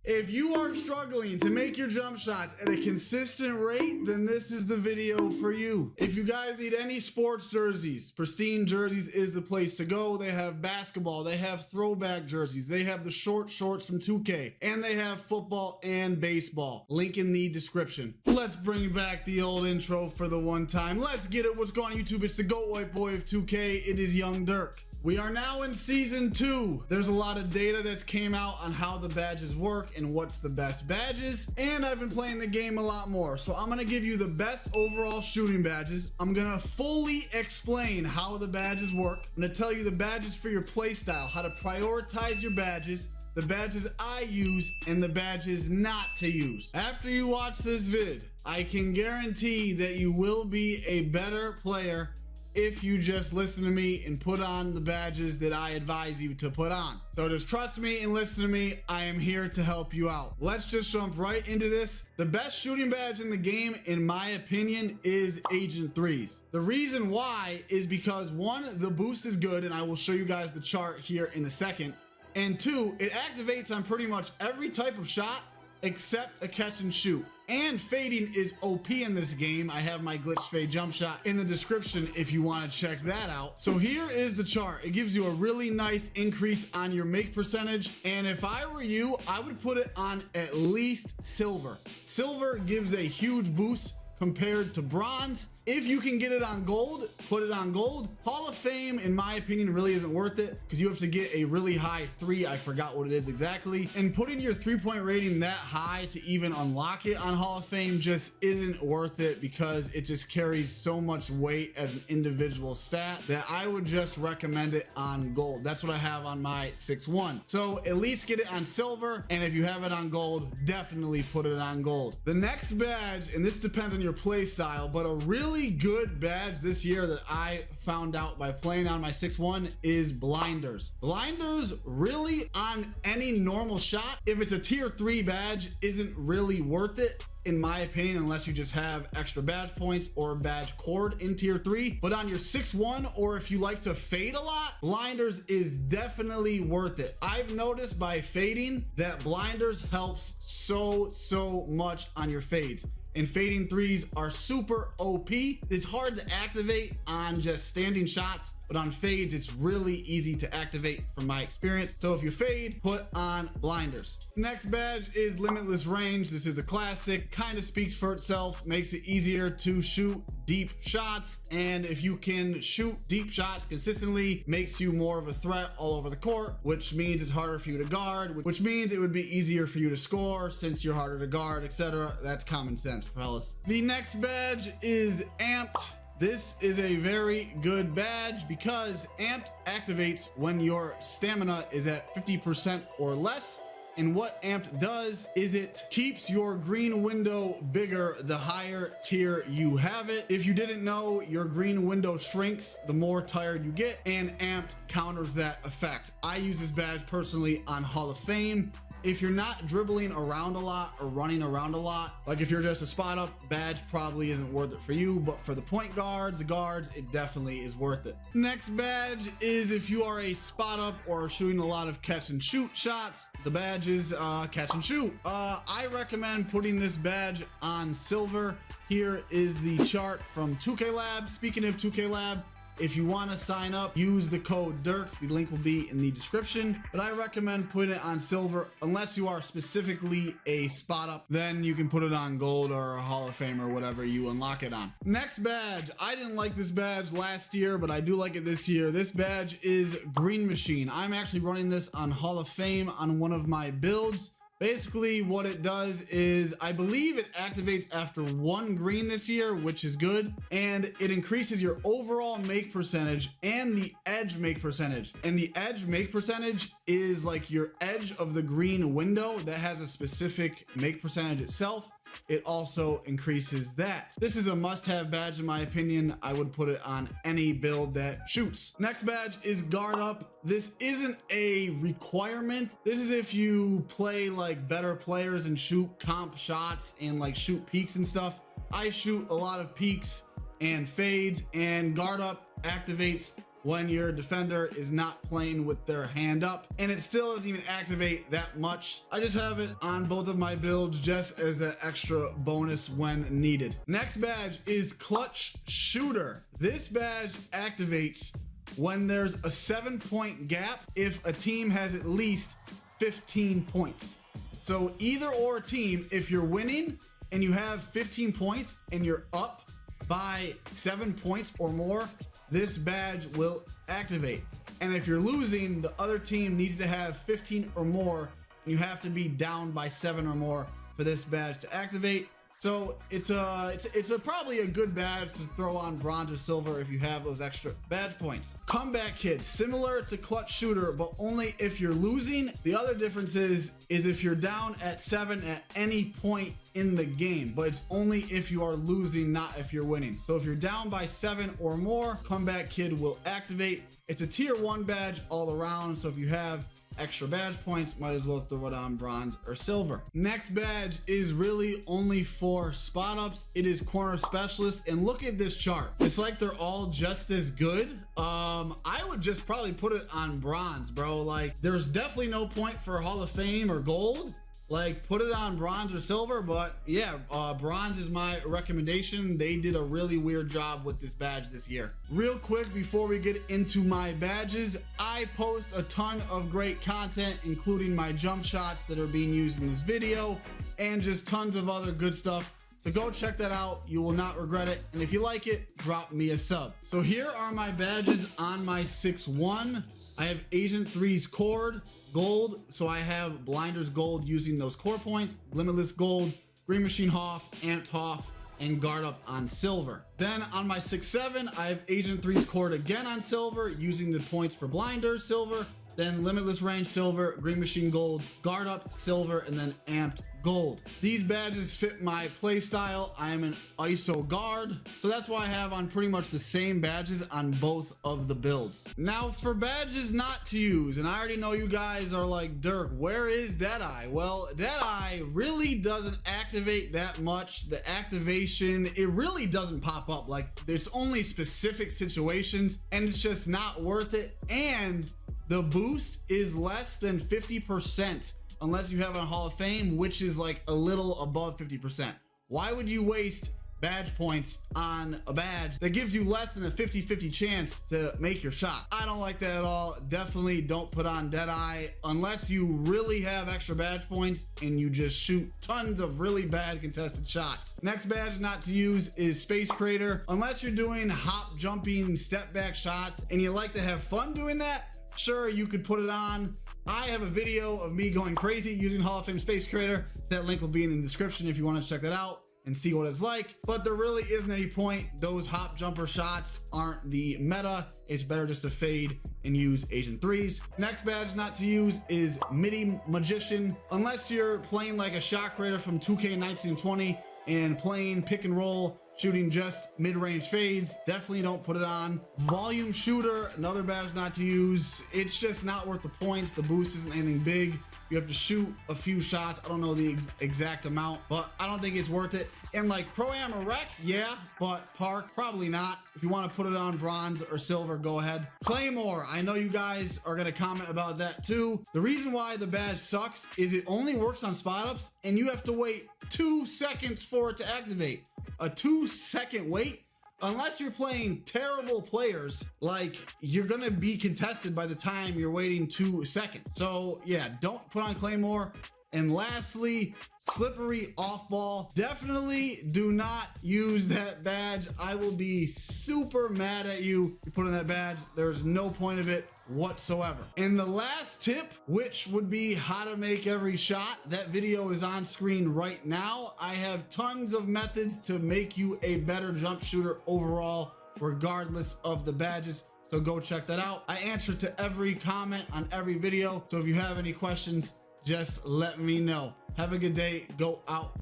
If you are struggling to make your jump shots at a consistent rate, then this is the video for you. If you guys need any sports jerseys, Pristine Jerseys is the place to go. They have basketball, they have throwback jerseys, they have the short shorts from 2K, and they have football and baseball. Link in the description. Let's bring back the old intro for the one time. Let's get it. What's going on YouTube? It's the GOAT White Boy of 2K. It is Young Dirk. We are now in season 2. There's a lot of data that came out on how the badges work and what's the best badges. And I've been playing the game a lot more. So I'm gonna give you the best overall shooting badges. I'm gonna fully explain how the badges work. I'm gonna tell you the badges for your playstyle, how to prioritize your badges, the badges I use, and the badges not to use. After you watch this vid, I can guarantee that you will be a better player if you just listen to me and put on the badges that I advise you to put on. So just trust me and listen to me. I am here to help you out. Let's just jump right into this. The best shooting badge in the game, in my opinion, is Agent 3's. The reason why is because one, the boost is good, and I will show you guys the chart here in a second. And two, it activates on pretty much every type of shot except a catch and shoot. And fading is OP in this game. I have my glitch fade jump shot in the description if you want to check that out. So here is the chart. It gives you a really nice increase on your make percentage. And if I were you, I would put it on at least silver. Silver gives a huge boost compared to bronze. If you can get it on gold, put it on gold. Hall of Fame, in my opinion, really isn't worth it because you have to get a really high 3. I forgot what it is exactly. And putting your 3-point rating that high to even unlock it on Hall of Fame just isn't worth it because it just carries so much weight as an individual stat that I would just recommend it on gold. That's what I have on my 6-1. So at least get it on silver. And if you have it on gold, definitely put it on gold. The next badge, and this depends on your play style, but a really good badge this year that I found out by playing on my 6-1 is blinders. Blinders really on any normal shot, if it's a tier 3 badge, isn't really worth it in my opinion, unless you just have extra badge points or badge cord in tier 3. But on your 6-1, or if you like to fade a lot, blinders is definitely worth it. I've noticed by fading that blinders helps so much on your fades. And fading 3s are super OP. It's hard to activate on just standing shots, but on fades, it's really easy to activate from my experience. So if you fade, put on blinders. Next badge is limitless range. This is a classic, kind of speaks for itself, makes it easier to shoot deep shots. And if you can shoot deep shots consistently, makes you more of a threat all over the court, which means it's harder for you to guard, which means it would be easier for you to score since you're harder to guard, etc. That's common sense, fellas. The next badge is amped. This is a very good badge because amped activates when your stamina is at 50% or less. And what amped does is it keeps your green window bigger the higher tier you have it. If you didn't know, your green window shrinks the more tired you get, and amped counters that effect. I use this badge personally on Hall of Fame. If you're not dribbling around a lot or running around a lot, like if you're just a spot up, badge probably isn't worth it for you, but for the point guards, the guards, it definitely is worth it. Next badge is if you are a spot up or shooting a lot of catch and shoot shots, the badge is catch and shoot. I recommend putting this badge on silver. Here is the chart from 2K Lab. Speaking of 2K Lab, if you want to sign up, use the code DIRK. The link will be in the description. But I recommend putting it on silver unless you are specifically a spot up. Then you can put it on gold or a Hall of Fame or whatever you unlock it on. Next badge. I didn't like this badge last year, but I do like it this year. This badge is Green Machine. I'm actually running this on Hall of Fame on one of my builds. Basically, what it does is, I believe it activates after 1 green this year, which is good, and it increases your overall make percentage and the edge make percentage. And the edge make percentage is like your edge of the green window that has a specific make percentage itself. It also increases that. This is a must-have badge in my opinion. I would put it on any build that shoots. Next badge is guard up. This isn't a requirement. This is if you play like better players and shoot comp shots and like shoot peaks and stuff. I shoot a lot of peaks and fades, and guard up activates when your defender is not playing with their hand up, and it still doesn't even activate that much. I just have it on both of my builds just as an extra bonus when needed. Next badge is Clutch Shooter. This badge activates when there's a 7-point gap if a team has at least 15 points. So either or team, if you're winning and you have 15 points and you're up by 7 points or more, this badge will activate. And if you're losing, the other team needs to have 15 or more, and you have to be down by 7 or more for this badge to activate. So it's probably a good badge to throw on bronze or silver if you have those extra badge points. Comeback Kid, similar to Clutch Shooter, but only if you're losing. The other difference is if you're down at 7 at any point in the game, but it's only if you are losing, not if you're winning. So if you're down by 7 or more, Comeback Kid will activate. It's a tier 1 badge all around, so if you have extra badge points, might as well throw it on bronze or silver. Next badge is really only for spot ups. It is Corner Specialist, and look at this chart. It's like they're all just as good. I would just probably put it on bronze, bro. Like, there's definitely no point for Hall of Fame or gold. Like, put it on bronze or silver, but yeah, bronze is my recommendation. They did a really weird job with this badge this year. Real quick, before we get into my badges, I post a ton of great content, including my jump shots that are being used in this video, and just tons of other good stuff. So go check that out. You will not regret it. And if you like it, drop me a sub. So here are my badges on my 6-1. I have Agent 3's Cord Gold, so I have Blinders Gold using those core points, Limitless Gold, Green Machine Hoff, Amped Hoff, and Guard Up on silver. Then on my 6-7, I have Agent 3's Cord again on silver, using the points for Blinders silver, then Limitless Range silver, Green Machine Gold, Guard Up silver, and then Amped Gold. These badges fit my play style. I am an ISO guard, so that's why I have on pretty much the same badges on both of the builds. Now for badges not to use, and I already know you guys are like, Dirk, where is Deadeye? Well, Deadeye really doesn't activate that much. The activation, it really doesn't pop up. Like, there's only specific situations, and it's just not worth it. And the boost is less than 50%. Unless you have a Hall of Fame, which is like a little above 50%. Why would you waste badge points on a badge that gives you less than a 50-50 chance to make your shot? I don't like that at all. Definitely don't put on Deadeye unless you really have extra badge points and you just shoot tons of really bad contested shots. Next badge not to use is Space Crater. Unless you're doing hop jumping step back shots and you like to have fun doing that, sure, you could put it on. I have a video of me going crazy using Hall of Fame Space Crater. That link will be in the description if you want to check that out and see what it's like. But there really isn't any point. Those hop jumper shots aren't the meta. It's better just to fade and use Agent 3s. Next badge not to use is MIDI Magician. Unless you're playing like a shot creator from 2K1920 and playing pick and roll, shooting just mid-range fades, definitely don't put it on. Volume Shooter, another badge not to use. It's just not worth the points. The boost isn't anything big. You have to shoot a few shots. I don't know the exact amount, but I don't think it's worth it. And like Pro-Am or Rec, yeah, but Park, probably not. If you want to put it on bronze or silver, go ahead. Claymore, I know you guys are gonna comment about that too. The reason why the badge sucks is it only works on spot ups and you have to wait 2 seconds for it to activate. A 2-second wait, unless you're playing terrible players, like, you're gonna be contested by the time you're waiting 2 seconds. So yeah, don't put on Claymore. And lastly, Slippery Off Ball. Definitely do not use that badge. I will be super mad at you if you put on that badge. There's no point of it whatsoever. And the last tip, which would be how to make every shot, that video is on screen right now. I have tons of methods to make you a better jump shooter overall, regardless of the badges. So go check that out. I answer to every comment on every video. So if you have any questions, just let me know. Have a good day. Go out.